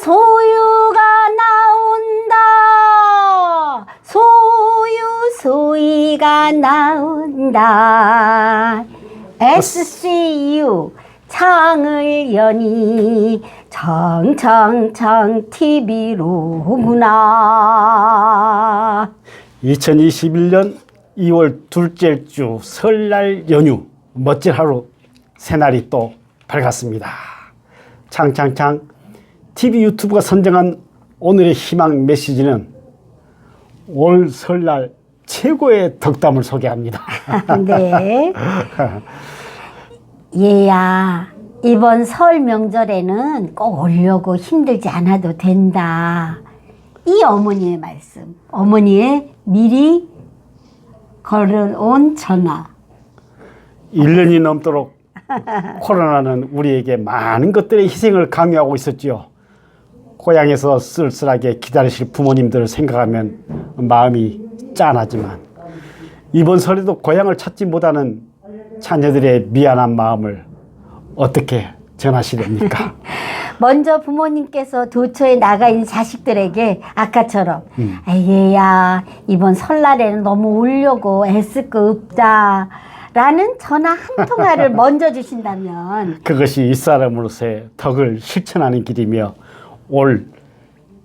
소유가 나온다. 소위가 나온다. SCU 창을 여니 청청청 TV로구나. 2021년 2월 둘째 주 설날 연휴 멋진 하루 새날이 또 밝았습니다. 창창창 TV 유튜브가 선정한 오늘의 희망 메시지는 올 설날 최고의 덕담을 소개합니다. 네. 얘야, 이번 설 명절에는 꼭 오려고 힘들지 않아도 된다. 이 어머니의 말씀, 어머니의 미리 걸어온 전화. 1년이 넘도록 코로나는 우리에게 많은 것들의 희생을 강요하고 있었지요. 고향에서 쓸쓸하게 기다리실 부모님들을 생각하면 마음이 짠하지만 이번 설에도 고향을 찾지 못하는 자녀들의 미안한 마음을 어떻게 전하시렵니까? 먼저 부모님께서 도처에 나가 있는 자식들에게 아까처럼 얘야, 이번 설날에는 너무 울려고 애쓸 거 없다 라는 전화 한 통화를 먼저 주신다면 그것이 윗사람으로서의 덕을 실천하는 길이며 올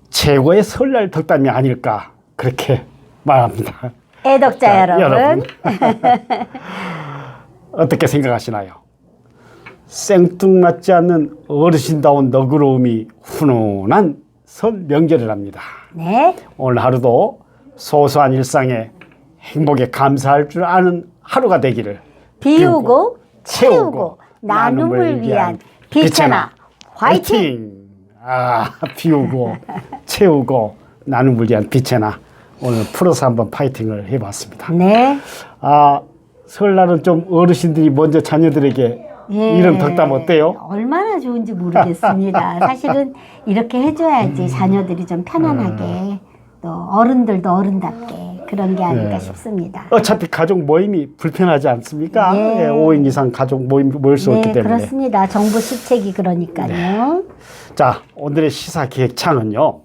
최고의 설날 덕담이 아닐까 그렇게 말합니다. 애덕자 자, 여러분. 어떻게 생각하시나요? 생뚱맞지 않는 어르신다운 너그러움이 훈훈한 설 명절이랍니다. 네. 오늘 하루도 소소한 일상에 행복에 감사할 줄 아는 하루가 되기를 비우고 채우고 나눔을 위한 비체나 화이팅! 비우고 채우고 나눔을 위한 비체나 오늘 풀어서 한번 파이팅을 해봤습니다. 네. 설날은 좀 어르신들이 먼저 자녀들에게 이런 덕담 어때요? 얼마나 좋은지 모르겠습니다. 사실은 이렇게 해줘야지 자녀들이 좀 편안하게 또 어른들도 어른답게 그런 게 아닐까 싶습니다. 어차피 가족 모임이 불편하지 않습니까? 네. 5인 이상 가족 모임 모일 수 없기 때문에. 그렇습니다. 정부 시책이 그러니까요. 자, 오늘의 시사 기획창은요.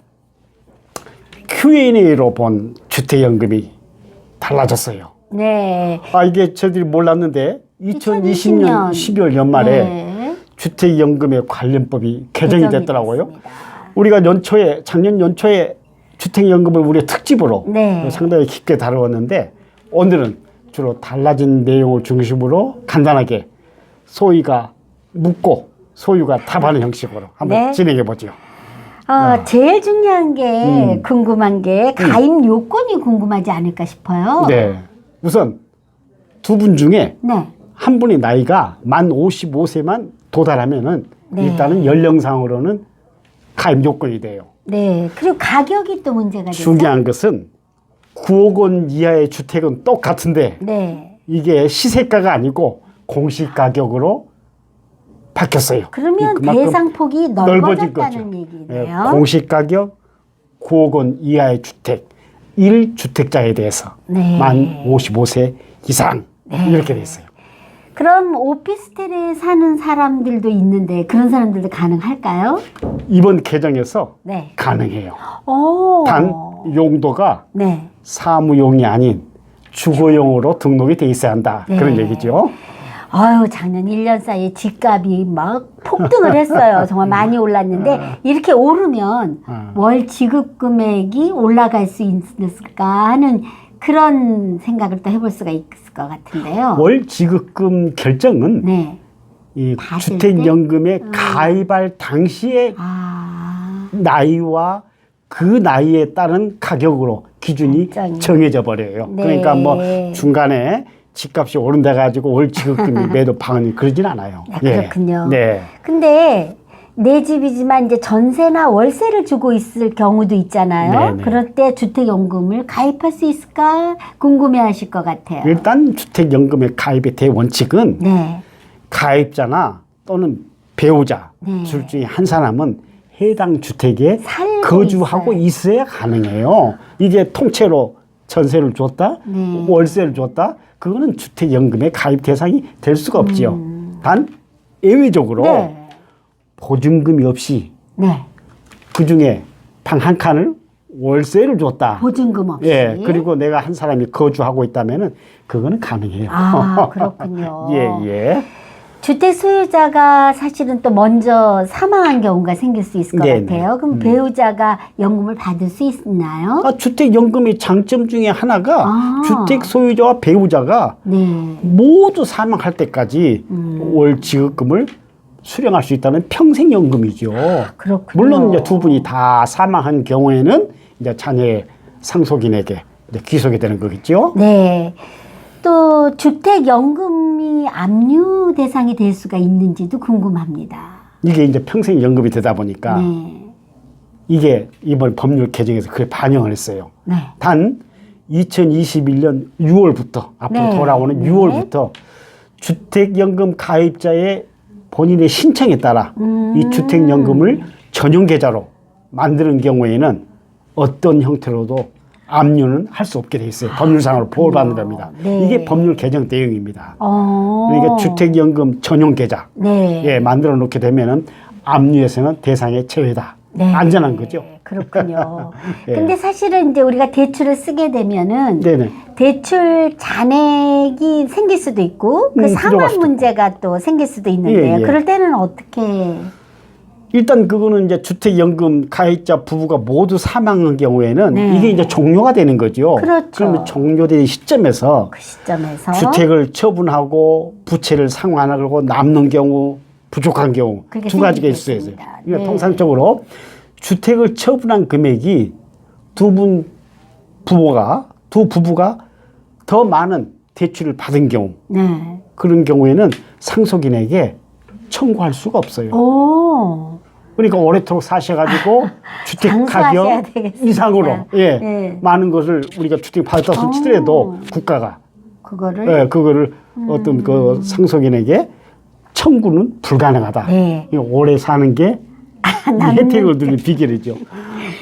Q&A로 본 주택연금이 달라졌어요. 네. 이게 저희들이 몰랐는데 2020년 12월 연말에 주택연금의 관련법이 개정이 됐더라고요. 됐습니다. 우리가 작년 연초에 주택연금을 우리의 특집으로 상당히 깊게 다루었는데 오늘은 주로 달라진 내용을 중심으로 간단하게 소위가 묻고 소유가 답하는 형식으로 한번 진행해 보죠. 제일 중요한 게 궁금한 게 가입 요건이 궁금하지 않을까 싶어요. 네. 우선 두 분 중에 네. 한 분이 나이가 만 55세만 도달하면은 일단은 연령상으로는 가입 요건이 돼요. 네. 그리고 가격이 또 문제가 되죠. 중요한 것은 9억 원 이하의 주택은 똑같은데 이게 시세가가 아니고 공시 가격으로 바뀌었어요. 그러면 대상폭이 넓어졌다는 얘기네요. 공시 가격 9억 원 이하의 주택 1주택자에 대해서 만 55세 이상 이렇게 돼 있어요. 그럼 오피스텔에 사는 사람들도 있는데 그런 사람들도 가능할까요? 이번 개정에서 가능해요. 단 용도가 사무용이 아닌 주거용으로 등록이 돼 있어야 한다. 그런 얘기죠. 작년 1년 사이에 집값이 막 폭등을 했어요. 정말 많이 올랐는데 이렇게 오르면 월 지급 금액이 올라갈 수 있을까 하는 그런 생각을 또 해볼 수가 있을 것 같은데요. 월 지급금 결정은 이 주택연금에 가입할 당시의 나이와 그 나이에 따른 가격으로 기준이 정해져 버려요. 그러니까 뭐 중간에 집값이 오른다 가지고 월 지급금이 매도 방언이 그러진 않아요. 그렇군요. 근데 내 집이지만 이제 전세나 월세를 주고 있을 경우도 있잖아요. 그럴 때 주택연금을 가입할 수 있을까 궁금해하실 것 같아요. 일단 주택연금의 가입의 대원칙은 가입자나 또는 배우자 둘 중에 한 사람은 해당 주택에 거주하고 있어야 가능해요. 이게 통째로 전세를 줬다, 월세를 줬다, 그거는 주택연금의 가입 대상이 될 수가 없지요. 단 예외적으로 보증금이 없이 그 중에 방 한 칸을 월세를 줬다. 보증금 없이. 예, 그리고 내가 한 사람이 거주하고 있다면은 그거는 가능해요. 아, 그렇군요. 예, 예. 주택 소유자가 사실은 또 먼저 사망한 경우가 생길 수 있을 것 네네. 같아요. 그럼 배우자가 연금을 받을 수 있나요? 주택연금의 장점 중에 하나가 주택 소유자와 배우자가 네. 모두 사망할 때까지 월 지급금을 수령할 수 있다는 평생연금이죠. 그렇군요. 물론 이제 두 분이 다 사망한 경우에는 이제 자녀의 상속인에게 이제 귀속이 되는 거겠죠. 네. 또 주택연금이 압류 대상이 될 수가 있는지도 궁금합니다. 이게 이제 평생연금이 되다 보니까 네. 이게 이번 법률 개정에서 그게 반영을 했어요. 네. 단 2021년 6월부터 앞으로 네. 돌아오는 네. 6월부터 주택연금 가입자의 본인의 신청에 따라 이 주택연금을 전용 계좌로 만드는 경우에는 어떤 형태로도 압류는 할 수 없게 돼 있어요. 법률상으로 보호받는 겁니다. 네. 이게 법률 개정 내용입니다. 그러니까 주택연금 전용 계좌 네. 예, 만들어 놓게 되면은 압류에서는 대상의 제외다. 네. 안전한 거죠. 그렇군요. 예. 근데 사실은 이제 우리가 대출을 쓰게 되면은 네네. 대출 잔액이 생길 수도 있고 그 부족할 상환 수도 문제가 또 생길 수도 있는데요. 예, 예. 그럴 때는 어떻게? 일단 그거는 이제 주택연금 가입자 부부가 모두 사망한 경우에는 네. 이게 이제 종료가 되는 거죠. 그렇죠. 그러면 종료된 시점에서 그 시점에서 주택을 처분하고 부채를 상환하고 남는 경우, 부족한 경우 그게 두 가지가 있어요. 생기겠습니다. 그러니까 네. 통상적으로 주택을 처분한 금액이 두 부부가 더 많은 대출을 받은 경우 네. 그런 경우에는 상속인에게 청구할 수가 없어요. 오. 그러니까 오래도록 사셔가지고 주택 장수하셔야 가격 되겠습니다. 이상으로 예, 네. 많은 것을 우리가 주택 받았다 치더라도 국가가 그거를 예, 그거를 어떤 그 상속인에게 청구는 불가능하다. 네. 이 오래 사는 게 혜택을 누리는 비결이죠.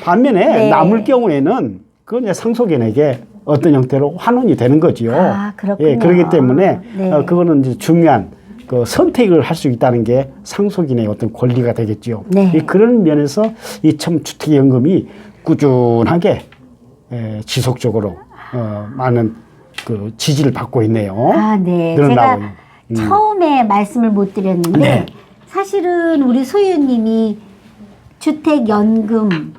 반면에 네. 남을 경우에는 그건 이제 상속인에게 어떤 형태로 환원이 되는 거지요. 아, 그렇군요. 예, 그렇기 때문에 네. 그거는 이제 중요한 그 선택을 할 수 있다는 게 상속인의 어떤 권리가 되겠죠. 네. 그런 면에서 이 참 주택연금이 꾸준하게 지속적으로 많은 그 지지를 받고 있네요. 아, 네. 늘어나고 제가 있는. 처음에 말씀을 못 드렸는데 네. 사실은 우리 소유님이 주택연금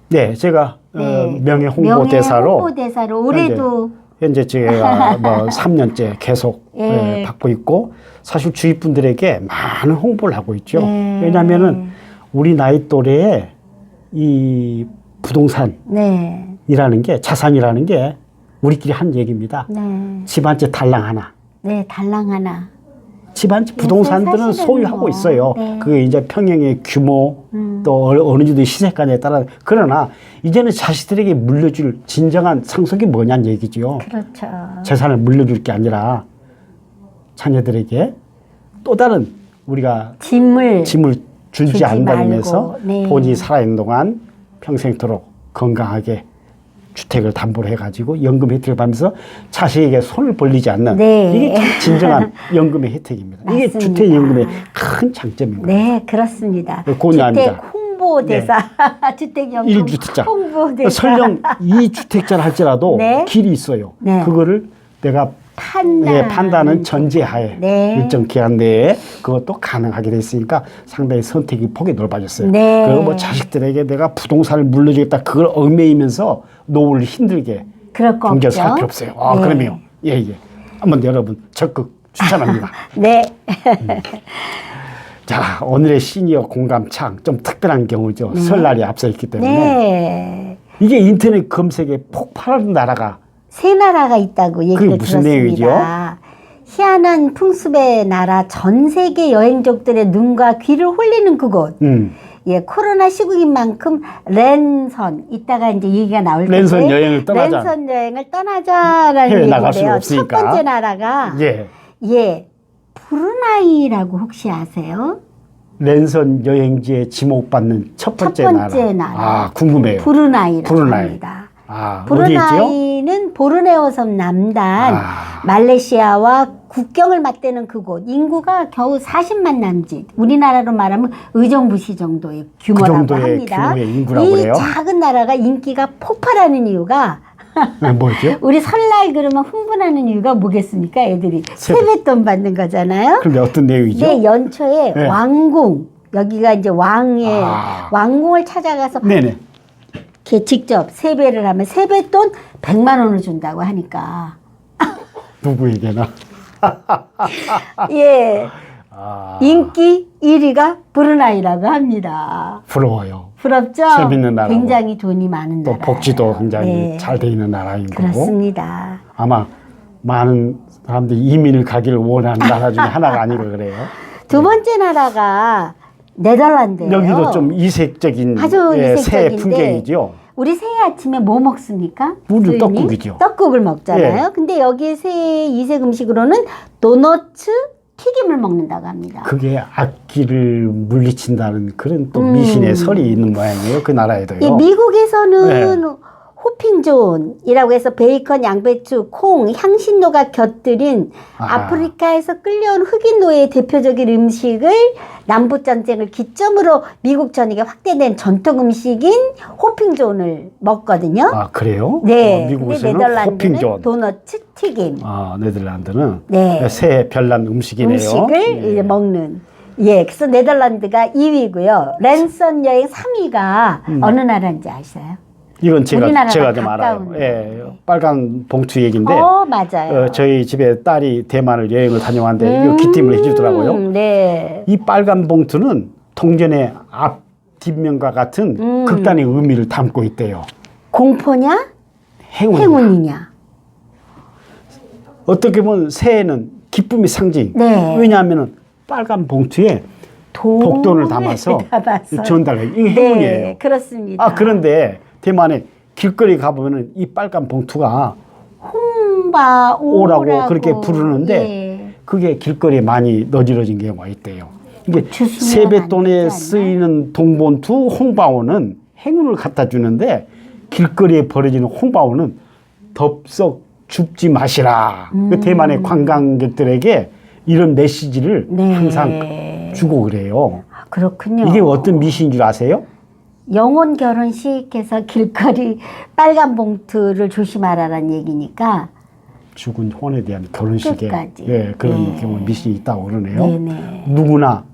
네, 제가 네. 명예 홍보대사로 홍보대사로 올해도 현재 제가 뭐 3년째 계속 예. 받고 있고 사실 주위 분들에게 많은 홍보를 하고 있죠. 네. 왜냐하면은 우리 나이 또래에 이 부동산이라는 네. 게 자산이라는 게 우리끼리 한 얘기입니다. 네. 집 한 채 달랑 하나. 네, 달랑 하나. 집 한 채 부동산들은 사실은 소유하고 뭐, 있어요. 네. 그게 이제 평형의 규모 또 어느 정도 시세까지에 따라 그러나 이제는 자식들에게 물려줄 진정한 상속이 뭐냐는 얘기죠. 그렇죠. 재산을 물려줄 게 아니라 자녀들에게 또 다른 우리가 짐을 주지 주지 않는다면서 말고, 네. 본인이 살아있는 동안 평생토록 건강하게 주택을 담보로 해가지고 연금 혜택을 받으면서 자식에게 손을 벌리지 않는 네. 이게 참 진정한 연금의 혜택입니다. 이게 맞습니다. 주택연금의 큰 장점인 거예요. 네, 그렇습니다. 네, 공유합니다. 주택 홍보대사, 주택연금 1주택자. 홍보대사. 설령 2주택자를 할지라도 네. 길이 있어요. 네. 그거를 내가 판단은 전제하에 네. 일정 기간 내에 그것도 가능하게 됐으니까 상당히 선택의 폭이 넓어졌어요. 네. 그리고 뭐 자식들에게 내가 부동산을 물려주겠다 그걸 얽매이면서 노후를 힘들게 그럴 거 경제를 없죠. 살 필요 없어요. 아, 네. 그러면 예. 한번 여러분 적극 추천합니다. 네. 자, 오늘의 시니어 공감창 좀 특별한 경우죠. 설날이 앞서 있기 때문에 네. 이게 인터넷 검색에 폭발하는 나라가 세 나라가 있다고 얘기를 그게 무슨 들었습니다. 희한한 풍습의 나라, 전 세계 여행족들의 눈과 귀를 홀리는 그곳. 예, 코로나 시국인 만큼 랜선, 이따가 이제 얘기가 나올 텐데. 랜선 여행을 떠나자. 랜선 여행을 떠나자라는 해외 나갈 수가 얘기인데요. 없으니까. 첫 번째 나라가 예. 브루나이라고 혹시 아세요? 랜선 여행지에 지목받는 첫 번째 나라. 아, 궁금해요. 브루나이라고 브루나이. 합니다. 아, 어디 있죠? 브루나이는 보르네오 섬 남단 아. 말레이시아와 국경을 맞대는 그곳 인구가 겨우 40만 남짓. 우리나라로 말하면 의정부시 정도의 규모라고 정도의 합니다. 규모의 인구라고 이 그래요? 작은 나라가 인기가 폭발하는 이유가 뭐죠? 우리 설날 그러면 흥분하는 이유가 뭐겠습니까? 애들이 세뱃. 세뱃돈 받는 거잖아요. 그런데 어떤 내용이죠? 네, 연초에 네. 왕궁 여기가 이제 왕의 왕궁을 찾아가서 네네. 이렇게 직접 세배를 하면 세뱃돈 100만 원을 준다고 하니까 누구에게나. 예 아, 인기 1위가 브루나이라고 합니다. 부러워요. 부럽죠? 재밌는 나라고. 굉장히 돈이 많은 또 나라. 복지도 굉장히 네. 잘 돼 있는 나라인 거고. 그렇습니다. 아마 많은 사람들이 이민을 가기를 원하는 나라 중에 하나가 아닐까 그래요. 두 번째 나라가 네덜란드예요. 여기도 좀 이색적인 아주 새 이색적인데 풍경이죠. 우리 새해 아침에 뭐 먹습니까? 우리는 주인님? 떡국이죠. 떡국을 먹잖아요. 예. 근데 여기 새해 이색 음식으로는 도너츠 튀김을 먹는다고 합니다. 그게 악기를 물리친다는 그런 또 미신의 설이 있는 모양이에요. 그 나라에도요. 예, 미국에서는 네. 호핑존이라고 해서 베이컨, 양배추, 콩, 향신료가 곁들인 아. 아프리카에서 끌려온 흑인 노예의 대표적인 음식을 남북전쟁을 기점으로 미국 전역에 확대된 전통 음식인 호핑존을 먹거든요. 아 그래요? 네. 근데 미국에서는 네덜란드는 호핑존. 도너츠 튀김. 아 네덜란드는 네. 새 별난 음식이네요. 음식을 예. 이제 먹는. 예, 그래서 네덜란드가 2위고요. 랜선 여행 3위가 어느 나라인지 아세요? 이건 우리나라랑 제가 좀 알아요. 가까운 예, 빨간 봉투 얘기인데 맞아요. 저희 집에 딸이 대만을 여행을 다녀왔는데 이거 기팀을 해주더라고요. 네. 이 빨간 봉투는 동전의 앞 뒷면과 같은 극단의 의미를 담고 있대요. 공포냐? 행운. 행운이냐? 어떻게 보면 새해는 기쁨의 상징. 네. 왜냐하면 빨간 봉투에 복돈을 담아서 전달해요. 이게 행운이에요. 네, 그렇습니다. 아 그런데 대만에 길거리 가보면은 이 빨간 봉투가 홍바오라고 그렇게 부르는데 예. 그게 길거리에 많이 너지러진 경우가 있대요. 이게 주시면 세뱃돈에 안 되지 쓰이는 동봉투 홍바오는 행운을 갖다 주는데 길거리에 버려지는 홍바오는 덥석 줍지 마시라. 그 대만의 관광객들에게 이런 메시지를 네. 항상 주고 그래요. 그렇군요. 이게 어떤 미신인 줄 아세요? 영혼 결혼식에서 길거리 빨간 봉투를 조심하라는 얘기니까 죽은 혼에 대한 결혼식에 끝까지. 예, 그런 네. 경우 미신이 있다고 그러네요. 네네. 누구나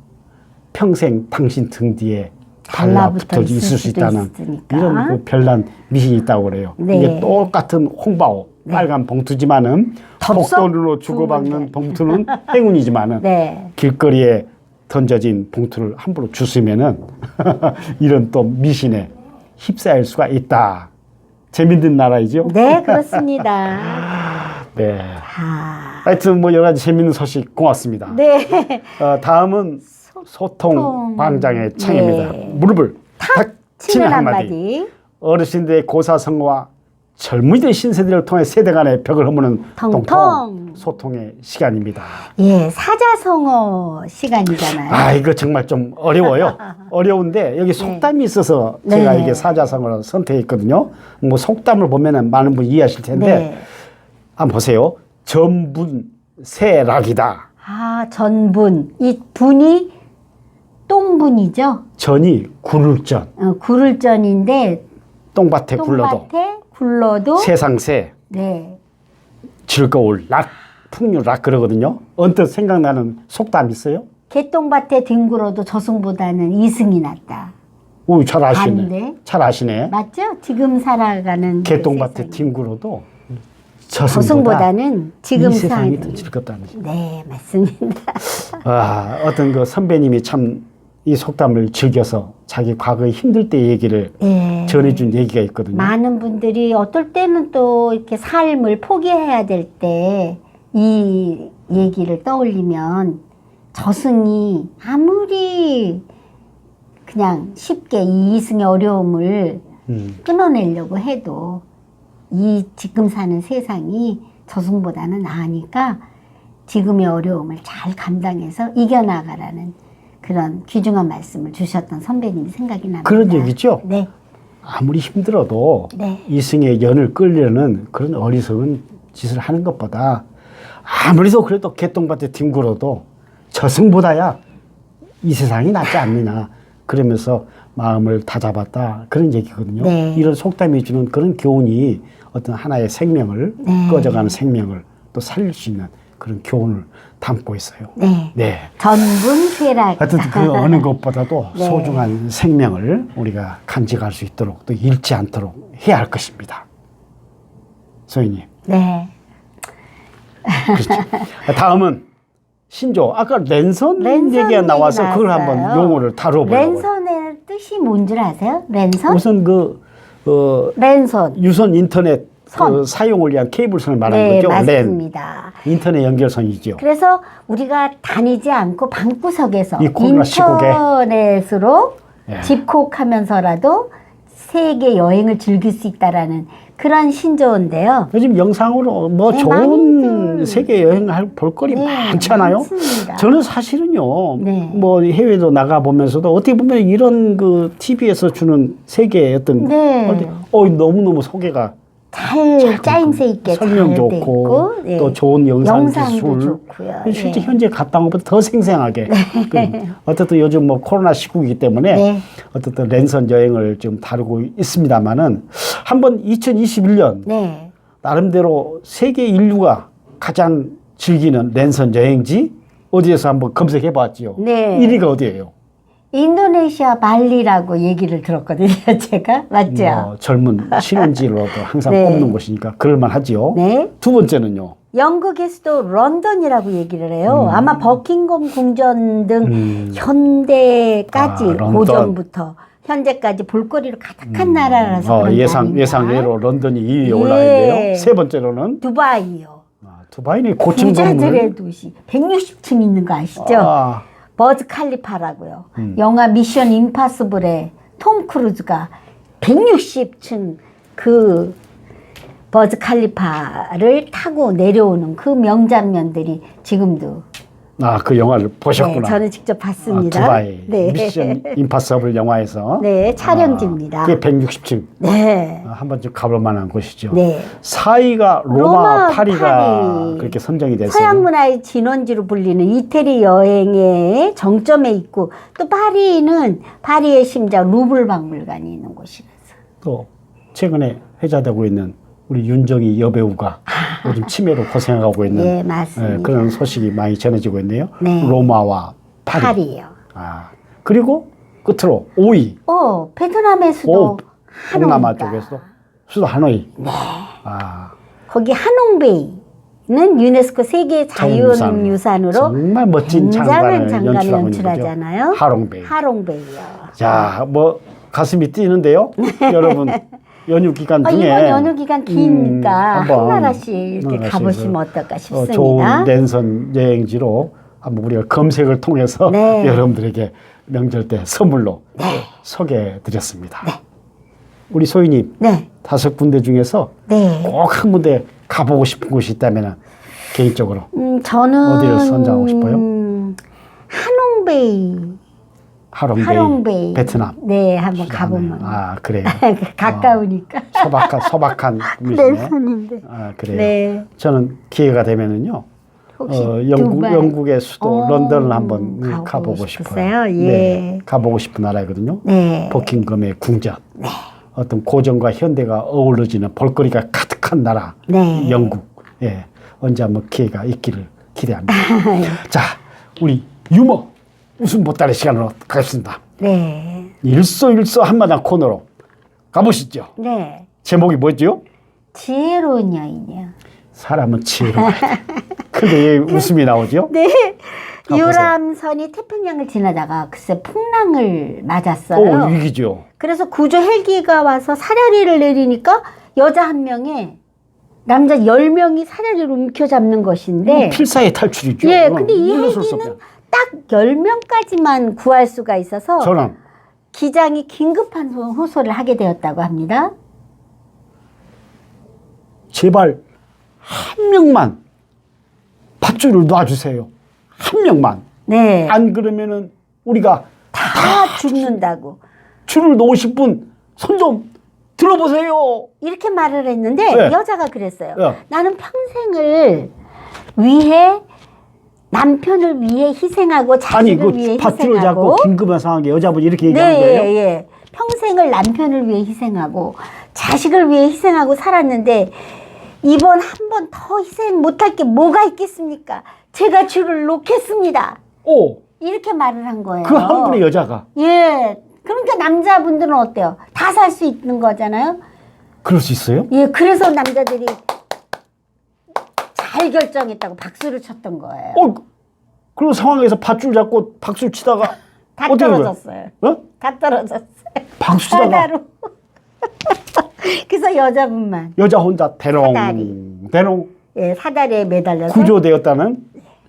평생 당신 등 뒤에 달라붙어 있을 수 있다는 있으니까. 이런 그 별난 미신이 있다고 그래요. 네. 이게 똑같은 홍바오 빨간 봉투지만은 덥석 복돈으로 주고받는 주문을. 봉투는 행운이지만은 네. 길거리에 던져진 봉투를 함부로 주스면은 이런 또 미신에 휩싸일 수가 있다. 재밌는 나라이죠? 네, 그렇습니다. 네. 아, 하여튼 뭐 여러 가지 재밌는 소식 고맙습니다. 네. 다음은 소통 광장의 창입니다. 네. 무릎을 탁 치는 치는 한마디. 한마디. 어르신들의 고사성어와 젊은이들 신세대를 통해 세대 간의 벽을 허무는 통통. 통통 소통의 시간입니다. 예, 사자성어 시간이잖아요. 아 이거 정말 좀 어려워요. 어려운데 여기 속담이 있어서 제가 네. 이게 사자성어를 선택했거든요. 뭐 속담을 보면은 많은 분이 이해하실 텐데 네. 한번 보세요. 전분세락이다. 아, 전분. 이 분이 똥분이죠. 전이 굴을전, 굴을전인데 똥밭에 굴러도 똥밭에 굴러도 세상새, 네. 즐거울 락, 풍류락 그러거든요. 언뜻 생각나는 속담 있어요? 개똥밭에 뒹굴어도 저승보다는 이승이 낫다. 오, 잘 아시네. 반대. 잘 아시네. 맞죠? 지금 살아가는 그 개똥밭에 세상이. 뒹굴어도 저승보다는 지금 이 세상이 더 사는. 즐겁다는. 네, 맞습니다. 아, 어떤 그 선배님이 참 이 속담을 즐겨서 자기 과거에 힘들 때 얘기를 네. 전해준 얘기가 있거든요. 많은 분들이 어떨 때는 또 이렇게 삶을 포기해야 될 때 이 얘기를 떠올리면 저승이 아무리 그냥 쉽게 이 이승의 어려움을 끊어내려고 해도 이 지금 사는 세상이 저승보다는 나으니까 지금의 어려움을 잘 감당해서 이겨나가라는 그런 귀중한 말씀을 주셨던 선배님이 생각이 납니다. 그런 얘기죠? 네. 아무리 힘들어도 네. 이승의 연을 끌려는 그런 어리석은 짓을 하는 것보다 아무리도 그래도 개똥밭에 뒹굴어도 저승보다야 이 세상이 낫지 않느냐. 그러면서 마음을 다잡았다. 그런 얘기거든요. 네. 이런 속담이 주는 그런 교훈이 어떤 하나의 생명을, 네. 꺼져가는 생명을 또 살릴 수 있는 그런 교훈을 담고 있어요. 네. 네. 전분쇠락. 하여튼 그 어느 것보다도 네. 소중한 생명을 우리가 간직할 수 있도록 또 잃지 않도록 해야 할 것입니다. 소희님. 네. 그렇죠. 다음은 신조. 아까 랜선 얘기가 나와서 그걸 한번 용어를 다뤄보려고. 랜선의 뜻이 뭔 줄 아세요? 랜선? 우선 랜선. 유선 인터넷 선. 사용을 위한 케이블선을 말하는 네, 거죠. 맞습니다. 인터넷 연결선이죠. 그래서 우리가 다니지 않고 방구석에서 이 코로나 시국에. 인터넷으로 예. 집콕하면서라도 세계 여행을 즐길 수 있다라는 그런 신조어인데요. 요즘 영상으로 뭐 네, 좋은 많이들. 세계 여행할 볼거리 네, 많잖아요. 많습니다. 저는 사실은요, 네. 뭐 해외도 나가 보면서도 어떻게 보면 이런 그 TV에서 주는 세계의 어떤 네. 너무너무 소개가 잘 짜임새 있게 설명 잘 좋고 돼 있고, 네. 또 좋은 영상 영상도 기술 좋고요. 실제 네. 현재 갔다 온 것보다 더 생생하게 어쨌든 요즘 뭐 코로나 시국이기 때문에 네. 어쨌든 랜선 여행을 지금 다루고 있습니다만은 한번 2021년 네. 나름대로 세계 인류가 가장 즐기는 랜선 여행지 어디에서 한번 검색해 봤지요. 네. 1위가 어디예요? 인도네시아 발리라고 얘기를 들었거든요, 제가. 맞죠? 젊은 신혼지로도 항상 네. 꼽는 곳이니까 그럴만 하지요. 네. 두 번째는요. 영국의 수도 런던이라고 얘기를 해요. 아마 버킹엄 궁전 등 현대까지 아, 런던. 고전부터 현재까지 볼거리로 가득한 나라라서 그런 게 아닌가. 예상외로 런던이 2위에 예. 올라 있는데요. 세 번째로는 두바이요. 두바이는 고층 건물. 부자들의 도시. 160층 있는 거 아시죠? 아, 버즈 칼리파라고요. 영화 미션 임파서블에 톰 크루즈가 160층 그 버즈 칼리파를 타고 내려오는 그 명장면들이 지금도 그 영화를 보셨구나. 네, 저는 직접 봤습니다. 두바이 네. 미션 임파서블 영화에서 네, 촬영지입니다. 그게 160층. 네. 한 번쯤 가볼 만한 곳이죠. 네. 4위가 로마, 로마, 파리가 파리. 그렇게 선정이 됐어요. 서양 문화의 진원지로 불리는 이태리 여행의 정점에 있고 또 파리는 파리의 심장 루블 박물관이 있는 곳이라서. 또 최근에 회자되고 있는 우리 윤정희 여배우가 요즘 치매로 고생하고 있는 네, 맞습니다. 그런 소식이 많이 전해지고 있네요. 네. 로마와 파리. 파리요. 그리고 끝으로 5위. 베트남의 수도 동남아 하노이다. 쪽에서 수도 하노이. 네. 아, 거기 하농베이는 유네스코 세계 자연유산으로 정말 멋진 굉장한 장관을 연출하고 있는 연출하잖아요. 거죠. 하롱베이. 하롱베이요. 자, 뭐 가슴이 뛰는데요. 여러분 연휴 기간 중에 이번 연휴 기간 기니까 한 한번 나라씩 이렇게 나라씩 가보시면 어떨까 싶습니다. 좋은 랜선 여행지로 한번 우리가 검색을 통해서 네. 여러분들에게 명절 때 선물로 소개해 드렸습니다. 네. 우리 소희님 네. 5군데 중에서 네. 꼭 한 군데 가보고 싶은 곳이 있다면 개인적으로 저는 어디를 선정하고 싶어요? 하농베이. 하롱베이. 베트남. 네, 한번 가보면. 그래요. 가까우니까. 소박한 꿈이시네. 랜선인데. 그래요. 네. 저는 기회가 되면은요. 혹시 두바이. 영국의 수도 런던을 한번 가보고 가보고 싶으세요? 싶어요. 예. 네, 가보고 싶은 나라거든요. 네. 버킹엄의 궁전. 어떤 고전과 현대가 어우러지는 볼거리가 가득한 나라. 네. 영국. 예. 언제 한번 기회가 있기를 기대합니다. 자, 우리 유머 웃음 보따리 시간으로 가겠습니다. 네. 일소일소 한마당 코너로 가보시죠. 네. 제목이 뭐죠? 지혜로운 여인이요. 사람은 지혜로워야 돼. 근데 왜 웃음이 나오죠? 네. 가보세요. 유람선이 태평양을 지나다가 글쎄 풍랑을 맞았어요. 위기죠. 그래서 구조 헬기가 와서 사다리를 내리니까 여자 한 명에 남자 10명이 사다리를 움켜잡는 것인데 필사의 탈출이죠. 예, 근데 이 물러설 수 헬기는 없어요. 딱 10명까지만 구할 수가 있어서 저는 기장이 긴급한 호소를 하게 되었다고 합니다. 제발 한 명만 밧줄을 놔주세요. 한 명만. 네. 안 그러면은 우리가 다 죽는다고. 줄을 놓으실 분 손 좀 들어보세요. 이렇게 말을 했는데 네. 여자가 그랬어요. 네. 나는 평생을 위해 남편을 위해 희생하고 자식을 위해 밧줄을 잡고 희생하고 긴급한 상황에 여자분이 이렇게 얘기하는 거예요? 네, 예. 평생을 남편을 위해 희생하고 자식을 위해 희생하고 살았는데 이번 한 번 더 희생 못할 게 뭐가 있겠습니까? 제가 줄을 놓겠습니다. 오, 이렇게 말을 한 거예요. 그 한 분의 여자가. 예. 그러니까 남자분들은 어때요? 다 살 수 있는 거잖아요. 그럴 수 있어요? 예. 그래서 남자들이 잘 결정했다고 박수를 쳤던 거예요. 그런 상황에서 밧줄 잡고 박수 치다가 다 어떻게 된 거예요? 떨어졌어요. 어? 다 떨어졌어요. 박수 치다가 바다로. 그래서 여자분만 여자 혼자 대롱 사다리. 대롱 예, 사다리에 매달려서 구조되었다는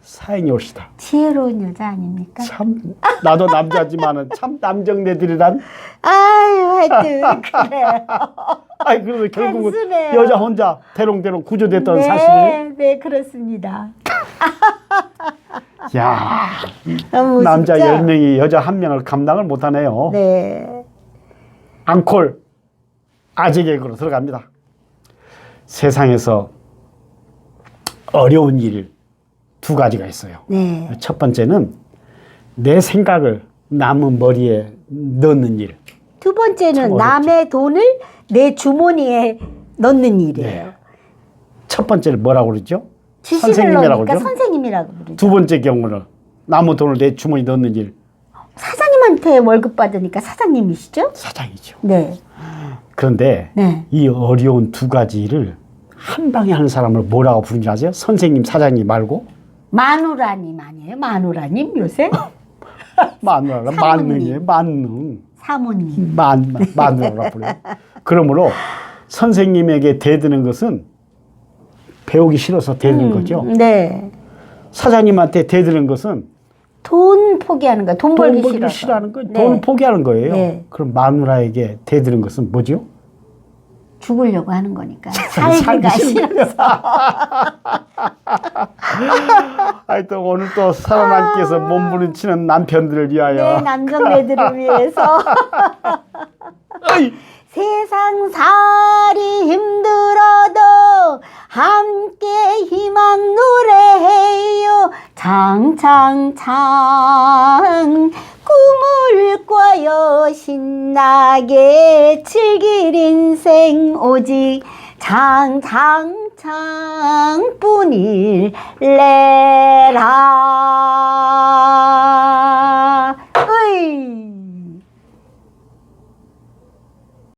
사연이 옳시다. 지혜로운 여자 아닙니까? 참 나도 남자지만은 참 남정네들이란. 아유, 하여튼 그래요. 아이 그래서 결국은 단순해요. 여자 혼자 대롱대롱 구조됐다는 네, 사실이에요. 네, 그렇습니다. 야, 너무 남자 진짜. 10명이 여자 1명을 감당을 못하네요. 네. 앙콜 아재 개그로 들어갑니다. 세상에서 어려운 일 2가지가 있어요. 네. 첫 번째는 내 생각을 남의 머리에 넣는 일. 두 번째는 참 어렵죠. 남의 돈을 내 주머니에 넣는 일이에요. 네. 첫 번째를 뭐라고 그러죠? 지식을 선생님이라고 넣으니까 그러죠? 선생님이라고 부르죠. 두 번째 경우는 남의 돈을 내 주머니에 넣는 일. 사장님한테 월급 받으니까 사장님이시죠? 사장이죠. 네. 그런데 네. 이 어려운 2가지를 한 방에 하는 사람을 뭐라고 부르는지 아세요? 선생님, 사장님 말고? 마누라님 아니에요? 마누라님 요새? 마누라, 사모님. 만능이에요. 만능. 사모님. 마누라라고 불러요. 그러므로 선생님에게 대드는 것은 배우기 싫어서 대드는 거죠. 네. 사장님한테 대드는 것은 돈 포기하는 거야. 돈 돈 벌기 벌기 싫어서. 싫어하는 거예요. 네. 돈을 포기하는 거예요. 네. 그럼 마누라에게 대드는 것은 뭐죠? 죽으려고 하는 거니까. 살기가 살기 싫은 싫어서. 하여튼 오늘 또 살아남기 위해서 몸부림치는 남편들을 위하여. 네, 남정네들을 위해서. 어이! 세상 살이 힘들어도 함께 희망 노래해요. 장창창 꿈을 꿔요. 신나게 즐길 인생 오직 장창창 뿐일 레라. 으이.